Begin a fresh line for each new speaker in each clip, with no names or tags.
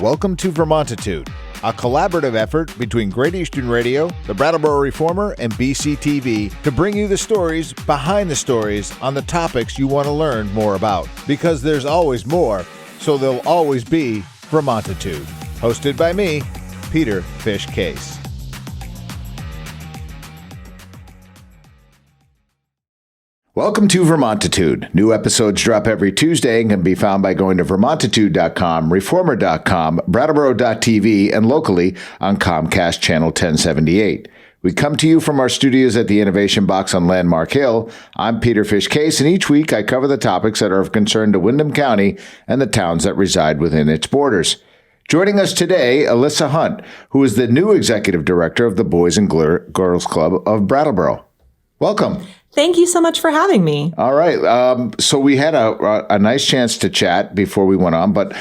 Welcome to Vermontitude, a collaborative effort between Great Eastern Radio, the Brattleboro Reformer, and BCTV to bring you the stories behind the stories on the topics you want to learn more about. Because there's always more, so there'll always be Vermontitude. Hosted by me, Peter Fish Case. Welcome to Vermontitude. New episodes drop every Tuesday and can be found by going to vermontitude.com, reformer.com, brattleboro.tv, and locally on Comcast Channel 1078. We come to you from our studios at the Innovation Box on Landmark Hill. I'm Peter Fish Case, and each week I cover the topics that are of concern to Windham County and the towns that reside within its borders. Joining us today, Alyssa Hunt, who is the new executive director of the Boys and Girls Club of Brattleboro. Welcome.
Thank you so much for having me.
All right. So we had a nice chance to chat before we went on, but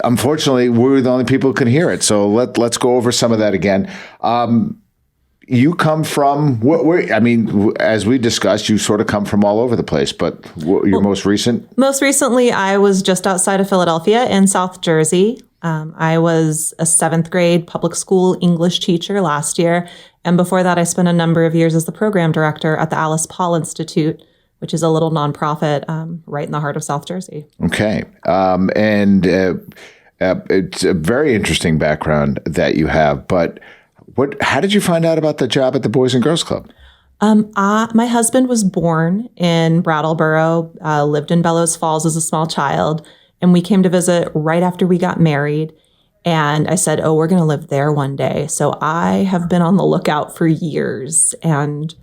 unfortunately, we were the only people who could hear it. So let's go over some of that again. You come from, as we discussed, you sort of come from all over the place, but most recent?
Most recently, I was just outside of Philadelphia in South Jersey. I was a 7th grade public school English teacher last year. And before that, I spent a number of years as the program director at the Alice Paul Institute, which is a little nonprofit right in the heart of South Jersey. Okay.
It's a very interesting background that you have. But how did you find out about the job at the Boys and Girls Club?
My husband was born in Brattleboro, lived in Bellows Falls as a small child, and we came to visit right after we got married. And I said, we're going to live there one day. So I have been on the lookout for years. And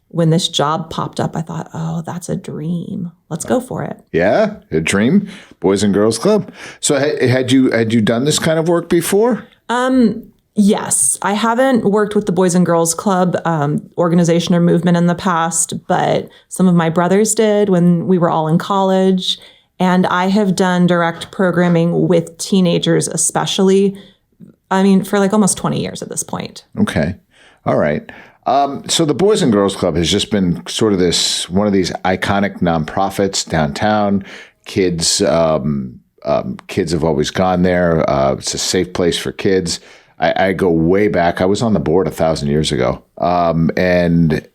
when this job popped up, I thought, that's a dream. Let's go for it.
Yeah, a dream. Boys and Girls Club. So had you done this kind of work before?
Yes. I haven't worked with the Boys and Girls Club organization or movement in the past, but some of my brothers did when we were all in college. And I have done direct programming with teenagers, especially, for like almost 20 years at this point.
Okay. All right. So the Boys and Girls Club has just been sort of one of these iconic nonprofits downtown. Kids have always gone there. It's a safe place for kids. I go way back. I was on the board 1,000 years ago. And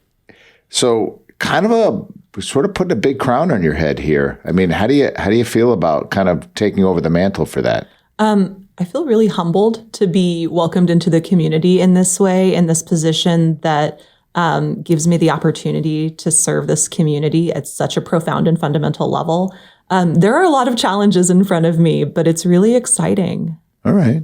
so kind of sort of putting a big crown on your head here. How do you feel about kind of taking over the mantle for that?
I feel really humbled to be welcomed into the community in this way, in this position that gives me the opportunity to serve this community at such a profound and fundamental level. There are a lot of challenges in front of me, but it's really exciting.
All right.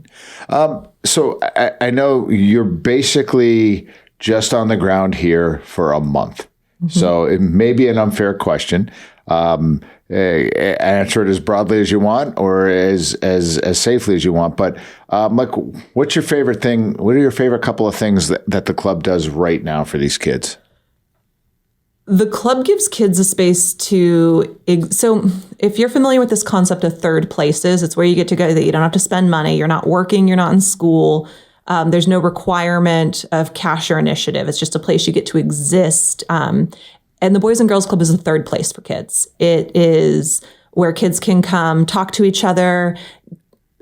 So I know you're basically just on the ground here for a month. Mm-hmm. So it may be an unfair question. Answer it as broadly as you want or as safely as you want. But what's your favorite thing? What are your favorite couple of things that the club does right now for these kids?
The club gives kids a space so if you're familiar with this concept of third places, it's where you get to go that you don't have to spend money. You're not working. You're not in school. There's no requirement of cash or initiative. It's just a place you get to exist. And the Boys and Girls Club is a third place for kids. It is where kids can come talk to each other,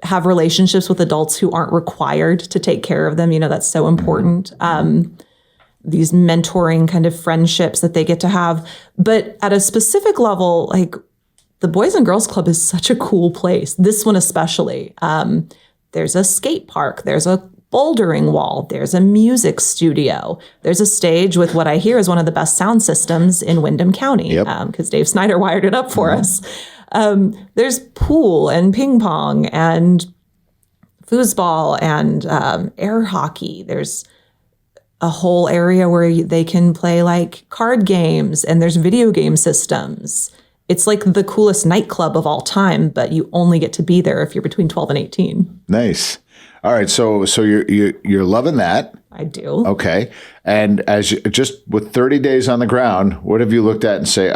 have relationships with adults who aren't required to take care of them. That's so important. These mentoring kind of friendships that they get to have. But at a specific level, like the Boys and Girls Club is such a cool place. This one especially. There's a skate park. There's a bouldering wall. There's a music studio. There's a stage with what I hear is one of the best sound systems in Windham County because Dave Snyder wired it up for us. There's pool and ping pong and foosball and air hockey. There's a whole area where they can play like card games and there's video game systems. It's like the coolest nightclub of all time, but you only get to be there if you're between 12 and 18.
Nice. All right. So you're loving that.
I do.
Okay. And just with 30 days on the ground, what have you looked at and say,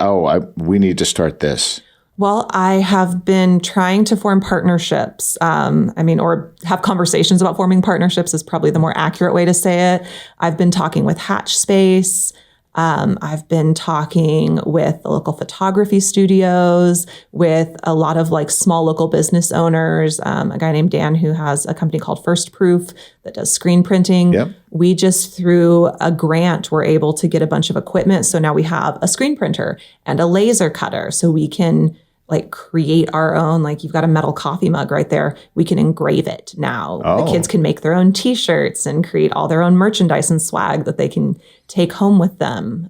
we need to start this?
Well, I have been trying to form partnerships, or have conversations about forming partnerships is probably the more accurate way to say it. I've been talking with Hatch Space. I've been talking with the local photography studios, with a lot of like small local business owners, a guy named Dan who has a company called First Proof that does screen printing.
Yep.
We just, through a grant, were able to get a bunch of equipment. So now we have a screen printer and a laser cutter. So we can like create our own, like you've got a metal coffee mug right there. We can engrave it now. The kids can make their own t-shirts and create all their own merchandise and swag that they can take home with them.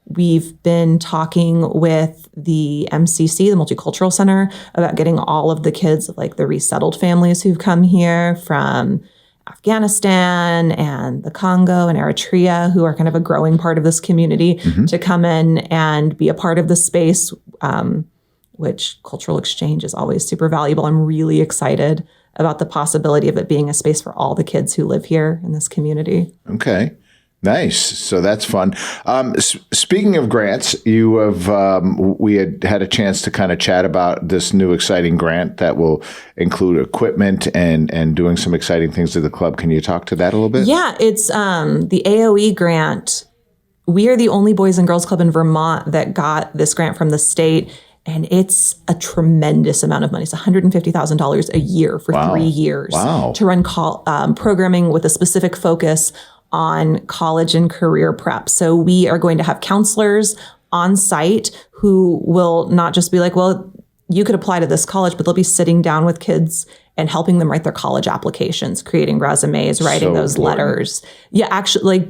We've been talking with the MCC, the Multicultural Center, about getting all of the kids of like the resettled families who've come here from Afghanistan and the Congo and Eritrea, who are kind of a growing part of this community, to come in and be a part of the space, which cultural exchange is always super valuable. I'm really excited about the possibility of it being a space for all the kids who live here in this community.
Okay. Nice. So that's fun. Speaking of grants, you have we had a chance to kind of chat about this new exciting grant that will include equipment and doing some exciting things to the club. Can you talk to that a little bit?
Yeah, it's the AOE grant. We are the only Boys and Girls Club in Vermont that got this grant from the state. And it's a tremendous amount of money. It's $150,000 a year for 3 years to run programming with a specific focus on college and career prep. So we are going to have counselors on site who will not just be like, well, you could apply to this college, but they'll be sitting down with kids and helping them write their college applications, creating resumes, writing those letters. Yeah, actually, like,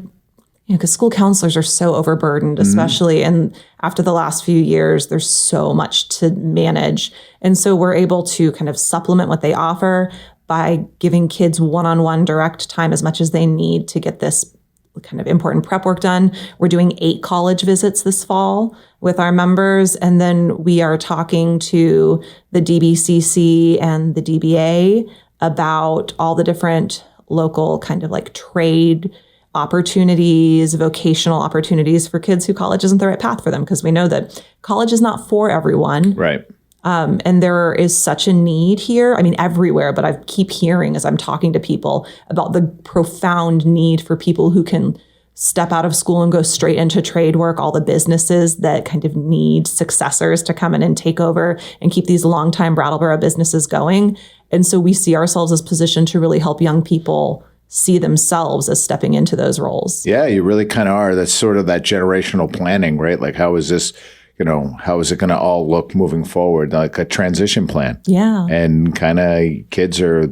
because school counselors are so overburdened, especially and after the last few years, there's so much to manage. And so we're able to kind of supplement what they offer by giving kids one-on-one direct time as much as they need to get this kind of important prep work done. We're doing 8 college visits this fall with our members. And then we are talking to the DBCC and the DBA about all the different local kind of like trade opportunities, vocational opportunities for kids who college isn't the right path for them, because we know that college is not for everyone.
Right.
And there is such a need here. I mean, everywhere, but I keep hearing as I'm talking to people about the profound need for people who can step out of school and go straight into trade work, all the businesses that kind of need successors to come in and take over and keep these longtime Brattleboro businesses going. And so we see ourselves as positioned to really help young people see themselves as stepping into those roles.
Yeah, you really kind of are. That's sort of that generational planning, right? Like, how is this, how is it going to all look moving forward? Like a transition plan.
Yeah.
And kind of kids are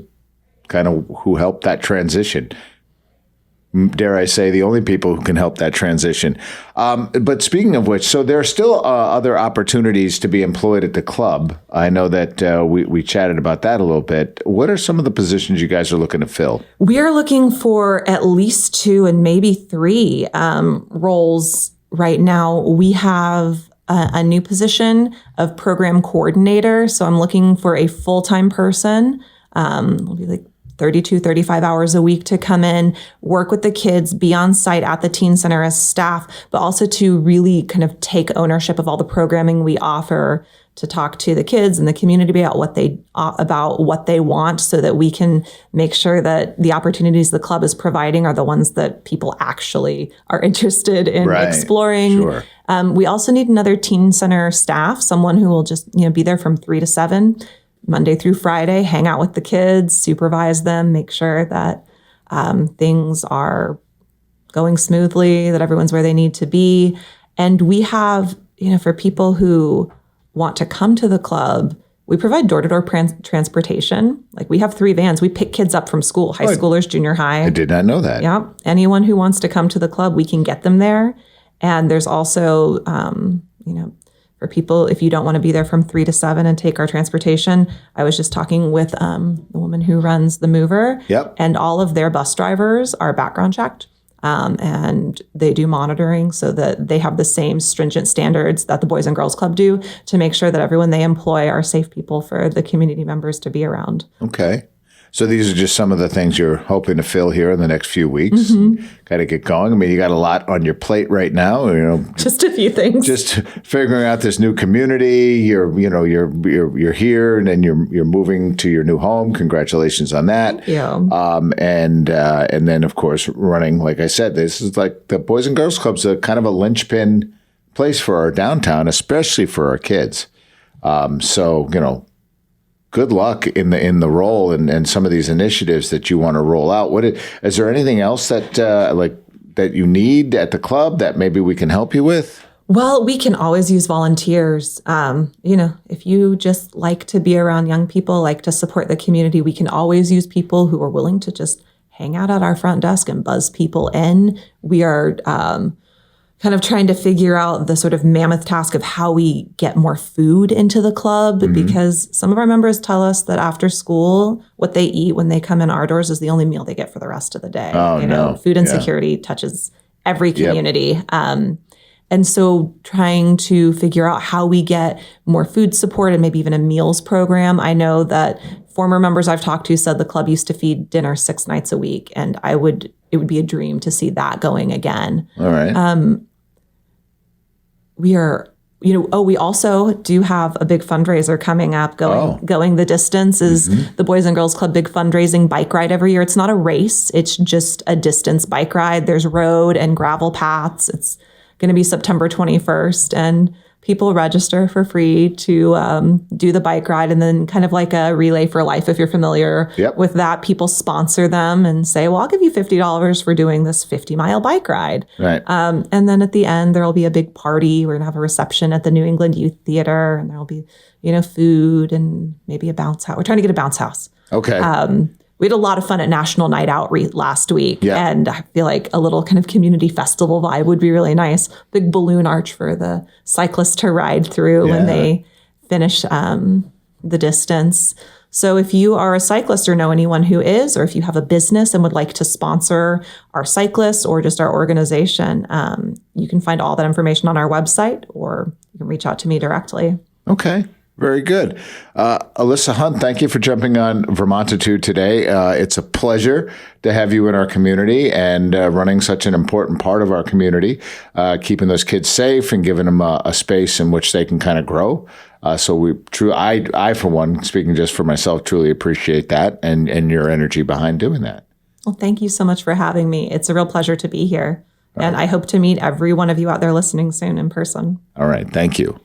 kind of who help that transition. Dare I say, the only people who can help that transition. But speaking of which, so there are still other opportunities to be employed at the club. I know that we chatted about that a little bit. What are some of the positions you guys are looking to fill?
We are looking for at least 2 and maybe 3 roles right now. We have a new position of program coordinator. So I'm looking for a full-time person. It'll be like 32, 35 hours a week to come in, work with the kids, be on site at the teen center as staff, but also to really kind of take ownership of all the programming we offer, to talk to the kids and the community about what they want, so that we can make sure that the opportunities the club is providing are the ones that people actually are interested in exploring.
Sure.
We also need another teen center staff, someone who will just be there from 3 to 7. Monday through Friday, hang out with the kids, supervise them, make sure that things are going smoothly, that everyone's where they need to be. And we have, for people who want to come to the club, we provide door-to-door transportation. Like, we have 3 vans. We pick kids up from school, high schoolers, junior high.
I did not know that.
Yeah. Anyone who wants to come to the club, we can get them there. And there's also, for people, if you don't want to be there from 3 to 7 and take our transportation, I was just talking with the woman who runs the Mover.
Yep.
And all of their bus drivers are background checked. And they do monitoring so that they have the same stringent standards that the Boys and Girls Club do, to make sure that everyone they employ are safe people for the community members to be around.
Okay. So these are just some of the things you're hoping to fill here in the next few weeks. Got to get going. I mean, you got a lot on your plate right now.
Just a few things.
Just figuring out this new community. You're here, and then you're moving to your new home. Congratulations on that.
Yeah.
And then of course running. Like I said, this is like the Boys and Girls Club's a kind of a linchpin place for our downtown, especially for our kids. So good luck in the role and some of these initiatives that you want to roll out. Is there anything else that that you need at the club that maybe we can help you with?
Well, we can always use volunteers. If you just like to be around young people, like to support the community, we can always use people who are willing to just hang out at our front desk and buzz people in. We are kind of trying to figure out the sort of mammoth task of how we get more food into the club, because some of our members tell us that after school, what they eat when they come in our doors is the only meal they get for the rest of the day. Food insecurity touches every community. And so trying to figure out how we get more food support and maybe even a meals program. I know that former members I've talked to said the club used to feed dinner 6 nights a week, and it would be a dream to see that going again.
All right.
We also do have a big fundraiser coming up. Going the Distance is the Boys and Girls Club big fundraising bike ride every year. It's not a race. It's just a distance bike ride. There's road and gravel paths. It's going to be September 21st, and people register for free to do the bike ride, and then kind of like a Relay for Life, if you're familiar with that. People sponsor them and say, well, I'll give you $50 for doing this 50-mile bike ride.
Right.
And then at the end, there'll be a big party. We're going to have a reception at the New England Youth Theater, and there'll be, food and maybe a bounce house. We're trying to get a bounce house.
Okay.
We had a lot of fun at National Night Out last week, and I feel like a little kind of community festival vibe would be really nice. Big balloon arch for the cyclists to ride through when they finish the distance. So if you are a cyclist or know anyone who is, or if you have a business and would like to sponsor our cyclists or just our organization, you can find all that information on our website, or you can reach out to me directly.
Okay. Very good. Alyssa Hunt, thank you for jumping on Vermontitude today. It's a pleasure to have you in our community and running such an important part of our community, keeping those kids safe and giving them a space in which they can kind of grow. I, for one, speaking just for myself, truly appreciate that and your energy behind doing that.
Well, thank you so much for having me. It's a real pleasure to be here. And I hope to meet every one of you out there listening soon in person.
All right. Thank you.